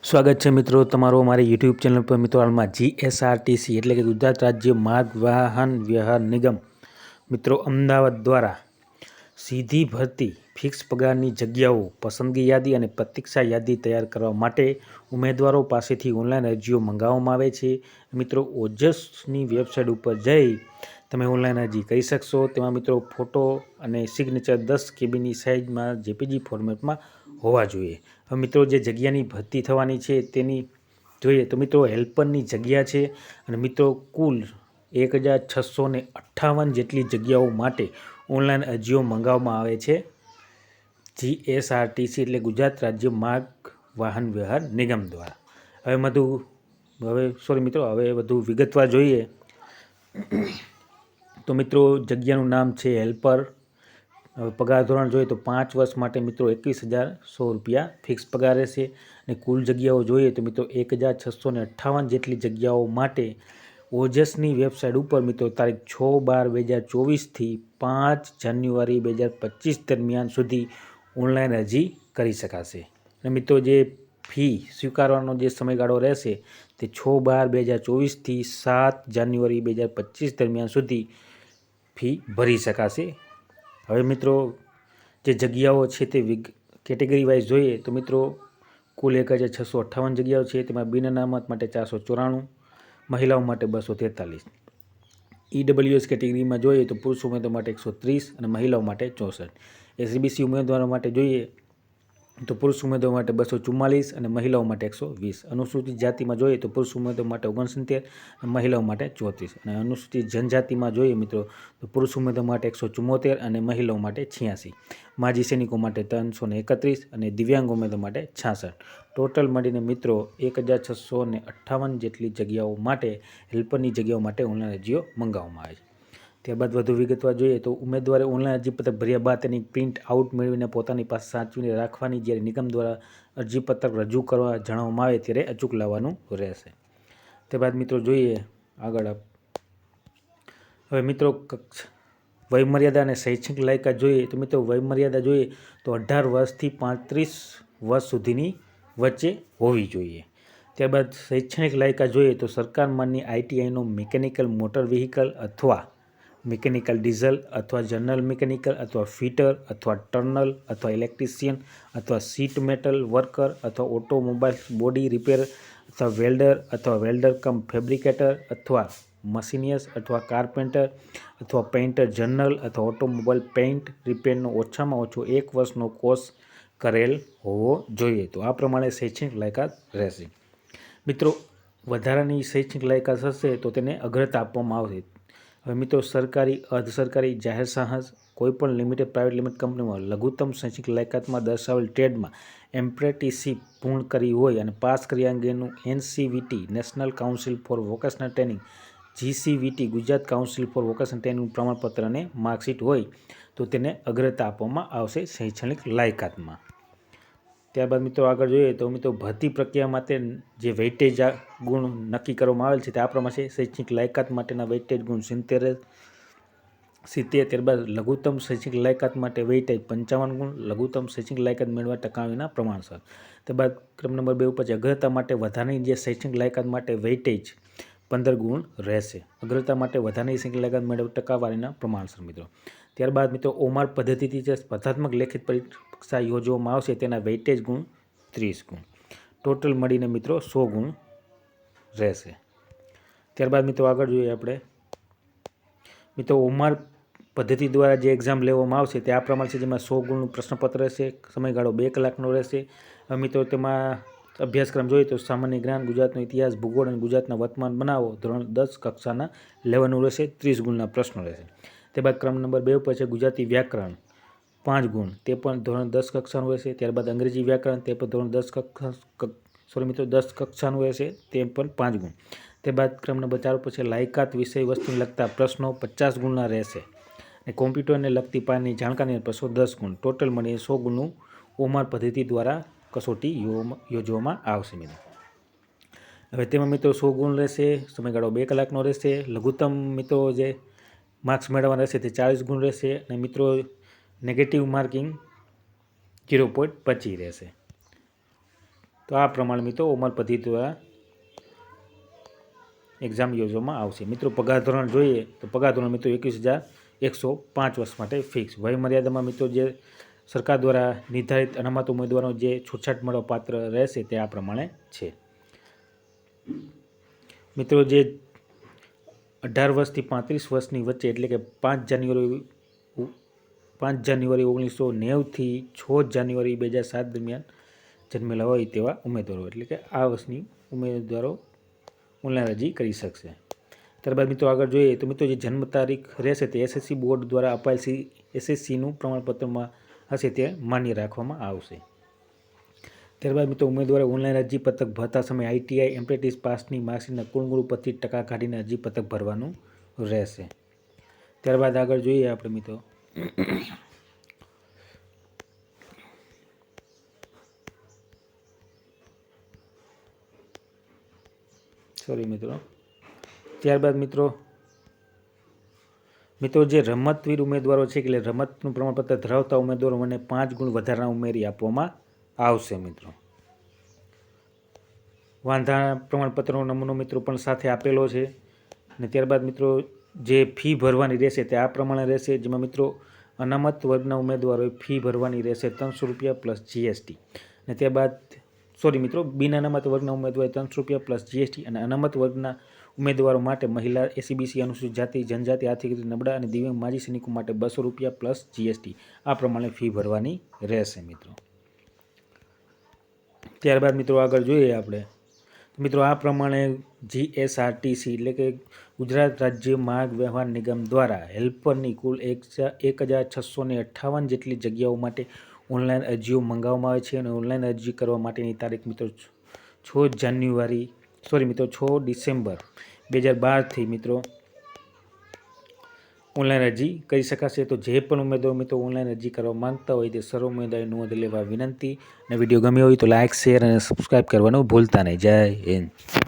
સ્વાગત છે મિત્રો તમારો મારી યુટ્યુબ ચેનલ પર। મિત્રો હાલમાં જીએસઆરટીસી એટલે કે ગુજરાત રાજ્ય માર્ગ વાહન વ્યવહાર નિગમ મિત્રો અમદાવાદ દ્વારા સીધી ભરતી ફિક્સ પગારની જગ્યાઓ પસંદગી યાદી અને પ્રતીક્ષા યાદી તૈયાર કરવા માટે ઉમેદવારો પાસેથી ઓનલાઈન અરજીઓ મંગાવવામાં આવે છે। મિત્રો ઓજસની વેબસાઇટ ઉપર જઈ તમે ઓનલાઈન અરજી કરી શકશો। તેમાં મિત્રો ફોટો અને સિગ્નેચર 10 કેબીની સાઇઝમાં જેપીજી ફોર્મેટમાં હોવા જોઈએ। હવે મિત્રો જે જગ્યાની ભરતી થવાની છે તેની જોઈએ તો મિત્રો હેલ્પરની જગ્યા છે અને મિત્રો કુલ 1658 જેટલી જગ્યાઓ માટે ઓનલાઈન અરજીઓ મંગાવવામાં આવે છે જીએસઆરટીસી એટલે ગુજરાત રાજ્ય માર્ગ વાહન વ્યવહાર નિગમ દ્વારા। હવે વધુ વિગતવાર જોઈએ તો મિત્રો જગ્યાનું નામ છે હેલ્પર। હવે પગાર ધોરણ જોઈએ તો 5 વર્ષ માટે મિત્રો 21,100 રૂપિયા ફિક્સ પગાર રહેશે અને કુલ જગ્યાઓ જોઈએ તો મિત્રો 1658 જેટલી જગ્યાઓ માટે ઓજસની વેબસાઇટ ઉપર મિત્રો તારીખ 6/12/2024થી 5 જાન્યુઆરી 2025 દરમિયાન સુધી ઓનલાઈન અરજી કરી શકાશે। અને મિત્રો જે ફી સ્વીકારવાનો જે સમયગાળો રહેશે તે 6/12/2024થી 7 જાન્યુઆરી 2025 દરમિયાન સુધી ફી ભરી શકાશે। હવે મિત્રો જે જગ્યાઓ છે તે કેટેગરી વાઇઝ જોઈએ તો મિત્રો કુલ 1658 જગ્યાઓ છે। તેમાં બિન અનામત માટે 494, મહિલાઓ માટે 243, ઈડબ્લ્યુએસ કેટેગરીમાં જોઈએ તો પુરુષ ઉમેદવાર માટે 130 અને મહિલાઓ માટે 64, એસસીબીસી ઉમેદવારો માટે જોઈએ તો પુરુષ ઉમેદવાર માટે 244 અને મહિલાઓ માટે 120, અનુસૂચિત જાતિમાં જોઈએ તો પુરુષ ઉમેદવાર માટે 69 અને મહિલાઓ માટે 34, અને અનુસૂચિત જનજાતિમાં જોઈએ મિત્રો તો પુરુષ ઉમેદવાર માટે 174 અને મહિલાઓ માટે 86, માજી સૈનિકો માટે 331 અને દિવ્યાંગ ઉમેદવાર માટે 66। ટોટલ મળીને મિત્રો 1658 જેટલી જગ્યાઓ માટે હેલ્પરની જગ્યાઓ માટે ઓનલાઈન અરજીઓ મંગાવવામાં આવે છે। ત્યારબાદ વધુ વિગતવાર જોઈએ તો ઉમેદવારે ઓનલાઈન અરજીપત્રક ભર્યા બાદ તેની પ્રિન્ટ આઉટ મેળવીને પોતાની પાસે સાચવીને રાખવાની। જ્યારે નિગમ દ્વારા અરજીપત્રક રજૂ કરવા જણાવવામાં આવે ત્યારે અચૂક લાવવાનું રહેશે। ત્યારબાદ મિત્રો જોઈએ આગળ। હવે મિત્રો વયમર્યાદા અને શૈક્ષણિક લાયકાત જોઈએ તો મિત્રો વયમર્યાદા જોઈએ તો 18 વર્ષથી 35 વર્ષ સુધીની વચ્ચે હોવી જોઈએ। ત્યારબાદ શૈક્ષણિક લાયકાત જોઈએ તો સરકાર માન્ય આઈટીઆઈનો મિકેનિકલ મોટર વ્હીકલ અથવા મિકેનિકલ ડીઝલ અથવા જનરલ મિકેનિકલ અથવા ફિટર અથવા ટર્નલ અથવા ઇલેક્ટ્રિશિયન અથવા શીટ મેટલ વર્કર અથવા ઓટોમોબાઈલ બોડી રિપેર અથવા વેલ્ડર કમ ફેબ્રિકેટર અથવા મશીનિયસ અથવા કાર્પેન્ટર અથવા પેઇન્ટર જનરલ અથવા ઓટોમોબાઈલ પેઇન્ટ રિપેરનો ઓછામાં ઓછો 1 વર્ષનો કોર્સ કરેલ હોવો જોઈએ। તો આ પ્રમાણે શૈક્ષણિક લાયકાત રહેશે। મિત્રો વધારાની શૈક્ષણિક લાયકાત હશે તો તેને અગ્રતા આપવામાં આવશે। હવે મિત્રો સરકારી અર્ધ સરકારી જાહેર સાહસ કોઈપણ લિમિટેડ પ્રાઇવેટ લિમિટેડ કંપનીમાં લઘુત્તમ શૈક્ષણિક લાયકાતમાં દર્શાવેલ ટ્રેડમાં એપ્રેન્ટિસશીપ પૂર્ણ કરી હોય અને પાસ કર્યા અંગેનું NCVT national council four vocational training જીસીવીટી Gujarat council four vocational training પ્રમાણપત્ર અને માર્કશીટ હોય તો તેને અગ્રતા આપવામાં આવશે શૈક્ષણિક લાયકાતમાં। ત્યારબાદ મિત્રો આગળ જોઈએ તો મિત્રો ભરતી પ્રક્રિયા માટે જે વેઇટેજ ગુણ નક્કી કરવામાં આવેલ છે તે આ પ્રમાણે છે। શૈક્ષણિક લાયકાત માટેના વેઇટેજ ગુણ 70। ત્યારબાદ લઘુત્તમ શૈક્ષણિક લાયકાત માટે વેઇટેજ 55 ગુણ, લઘુત્તમ શૈક્ષણિક લાયકાત મેળવવા ટકાવારીના પ્રમાણસર। ત્યારબાદ ક્રમ નંબર 2 ઉપર છે અગ્રતા માટે વધારાની જે શૈક્ષણિક લાયકાત માટે વેઇટેજ 15 ગુણ રહેશે। અગ્રતા માટે વધારાની શૈક્ષણિક લાયકાત મેળવવા ટકાવારીના પ્રમાણસર મિત્રો। ત્યારબાદ મિત્રો ઓમાર પદ્ધતિથી જે સ્પર્ધાત્મક લેખિત પરીક્ષા યોજવામાં આવશે તેના વેઇટેજ ગુણ 30 ગુણ, ટોટલ મળીને મિત્રો 100 ગુણ રહેશે। ત્યારબાદ મિત્રો આગળ જોઈએ આપણે મિત્રો ઓમાર પદ્ધતિ દ્વારા જે એક્ઝામ લેવામાં આવશે તે આ પ્રમાણે છે, જેમાં 100 ગુણનું પ્રશ્નપત્ર રહેશે, સમયગાળો 2 કલાકનો રહેશે। મિત્રો તેમાં અભ્યાસક્રમ જોઈએ તો સામાન્ય જ્ઞાન, ગુજરાતનો ઇતિહાસ, ભૂગોળ અને ગુજરાતના વર્તમાન બનાવો ધોરણ 10 કક્ષાના લેવાનું રહેશે। 30 ગુણના પ્રશ્નો રહેશે। ત્યારબાદ ક્રમ નંબર 2 ઉપર છે ગુજરાતી વ્યાકરણ 5 ગુણ, તે પણ ધોરણ 10 કક્ષાનું રહેશે। ત્યારબાદ અંગ્રેજી વ્યાકરણ તે પણ ધોરણ 10 કક્ષાનું રહેશે, તે પણ 5 ગુણ। ત્યારબાદ ક્રમ નંબર 4 ઉપર છે લાયકાત વિષય વસ્તુને લગતા પ્રશ્નો 50 ગુણના રહેશે અને કોમ્પ્યુટરને લગતી પાયાની જાણકારીના પ્રશ્નો 10 ગુણ, ટોટલ મળીને 100 ગુણનું ઓમાર પદ્ધતિ દ્વારા કસોટી યોજવામાં આવશે મિત્રો। હવે તેમાં મિત્રો 100 ગુણ રહેશે, સમયગાળો 2 કલાકનો રહેશે। લઘુત્તમ મિત્રો જે માર્ક્સ મેળવવાના રહેશે તે 40 ગુણ રહેશે અને મિત્રો નેગેટિવ માર્કિંગ 0.25 રહેશે। તો આ પ્રમાણે મિત્રો ઓમર પદ્ધતિ દ્વારા એક્ઝામ યોજવામાં આવશે. મિત્રો પગાર ધોરણ જોઈએ તો પગાર ધોરણ મિત્રો 21,105 વર્ષ માટે ફિક્સ. વયમર્યાદામાં મિત્રો જે સરકાર દ્વારા નિર્ધારિત અનામત ઉમેદવારો જે છૂટછાટ મળવા પાત્ર રહેશે તે આ પ્રમાણે છે. મિત્રો જે 18 વર્ષથી 35 વર્ષની વચ્ચે એટલે કે 5 જાન્યુઆરી 1990 થી 6 જાન્યુઆરી 2007 દરમિયાન જન્મેલા હોય તેવા ઉમેદવારો એટલે કે આ વર્ષની ઉમેદવારો ઓનલાઈન અરજી કરી શકશે. ત્યારબાદ મિત્રો આગળ જોઈએ તો મિત્રો જે જન્મ તારીખ રહેશે તે એસએસસી બોર્ડ દ્વારા અપાયેલ એસએસસીનું પ્રમાણપત્રમાં હશે તે માન્ય રાખવામાં આવશે. ત્યારબાદ મિત્રો ઉમેદવારે ઓનલાઈન અરજી પત્રક ભરતા સમયે આઈટીઆઈ એપ્રેન્ટિસ પાસની માર્કશીટના કુલ ગુણ 25% કાઢીને અરજી પત્રક ભરવાનું રહેશે. ત્યારબાદ આગળ જોઈએ આપણે મિત્રો ત્યારબાદ મિત્રો જે રમતવીર ઉમેદવારો છે કે રમતનું પ્રમાણપત્ર ધરાવતા ઉમેદવારોને 5 ગુણ વધારાના ઉમેરી આપવામાં આવશે. મિત્રો વાંધાના પ્રમાણપત્રનો નમૂનો મિત્રો પણ સાથે આપેલો છે. અને ત્યારબાદ મિત્રો જે ફી ભરવાની રહેશે તે આ પ્રમાણે રહેશે, જેમાં મિત્રો અનામત વર્ગના ઉમેદવારોએ ફી ભરવાની રહેશે 300 રૂપિયા પ્લસ જીએસટી. અને ત્યારબાદ બિન અનામત વર્ગના ઉમેદવારે 300 રૂપિયા પ્લસ જીએસટી અને અનામત વર્ગના ઉમેદવારો માટે મહિલા, એસસીબીસી, અનુસૂચિત જાતિ, જનજાતિ, આર્થિક રીતે નબળા અને દિવ્યાંગ માજી સૈનિકો માટે 200 રૂપિયા પ્લસ જીએસટી આ પ્રમાણે ફી ભરવાની રહેશે. ત્યારબાદ મિત્રો આગળ જોઈએ આપણે મિત્રો આ પ્રમાણે જીએસઆરટીસી એટલે કે ગુજરાત રાજ્ય માર્ગ વ્યવહાર નિગમ દ્વારા હેલ્પરની કુલ 1,658 જેટલી જગ્યાઓ માટે ઓનલાઈન અરજીઓ મંગાવવામાં આવે છે. અને ઓનલાઈન અરજી કરવા માટેની તારીખ મિત્રો 6 ડિસેમ્બર 2012થી મિત્રો ઓનલાઈન અરજી કરી શકાશે. તો જે પણ ઉમેદવારો મિત્રો ઓનલાઈન અરજી કરવા માંગતા હોય તે સર્વ ઉમેદવારોએ નોંધ લેવા વિનંતી. અને વિડીયો ગમ્યો હોય તો લાઇક, શેર અને સબસ્ક્રાઈબ કરવાનું ભૂલતા નહીં. જય હિન્દ.